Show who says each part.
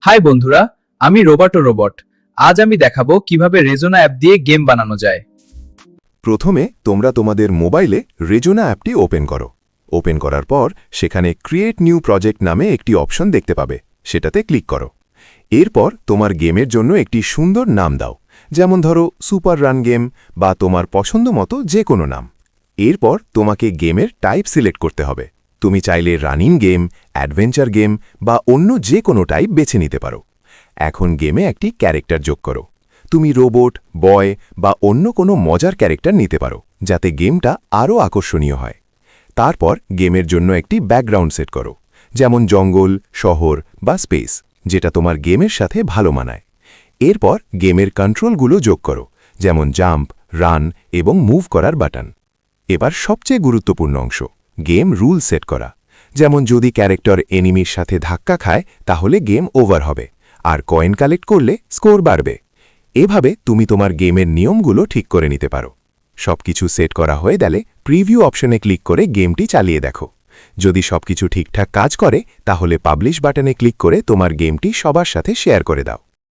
Speaker 1: High বন্ধুরা, আমি robot. আজ আমি দেখাবো কিভাবে রেজোনা অ্যাপ দিয়ে গেম বানানো যায়।
Speaker 2: প্রথমে তোমরা তোমাদের মোবাইলে রেজোনা অ্যাপটি ওপেন করো। ওপেন করার পর সেখানে ক্রিয়েট নিউ প্রজেক্ট নামে একটি অপশন দেখতে পাবে, সেটাতে ক্লিক করো। এরপর তোমার গেমের জন্য একটি সুন্দর নাম দাও, যেমন ধরো সুপার রান গেম বা তোমার পছন্দ মতো যে কোনো নাম। এরপর তোমাকে গেমের টাইপ সিলেক্ট করতে হবে। তুমি চাইলে রানিং গেম, অ্যাডভেঞ্চার গেম বা অন্য যে কোনো টাইপ বেছে নিতে পারো। এখন গেমে একটি ক্যারেক্টার যোগ করো। তুমি রোবট, বয় বা অন্য কোনো মজার ক্যারেক্টার নিতে পারো, যাতে গেমটা আরও আকর্ষণীয় হয়। তারপর গেমের জন্য একটি ব্যাকগ্রাউন্ড সেট করো, যেমন জঙ্গল, শহর বা স্পেস, যেটা তোমার গেমের সাথে ভালো মানায়। এরপর গেমের কন্ট্রোলগুলো যোগ করো, যেমন জাম্প, রান এবং মুভ করার বাটন। এবার সবচেয়ে গুরুত্বপূর্ণ অংশ, গেম রুল সেট করা। যেমন যদি ক্যারেক্টার এনিমির সাথে ধাক্কা খায় তাহলে গেম ওভার হবে, আর কয়েন কালেক্ট করলে স্কোর বাড়বে। এভাবে তুমি তোমার গেমের নিয়মগুলো ঠিক করে নিতে পারো। সবকিছু সেট করা হয়ে গেলে প্রিভিউ অপশনে ক্লিক করে গেমটি চালিয়ে দেখো। যদি সবকিছু ঠিকঠাক কাজ করে তাহলে পাবলিশ বাটনে ক্লিক করে তোমার গেমটি সবার সাথে শেয়ার করে দাও।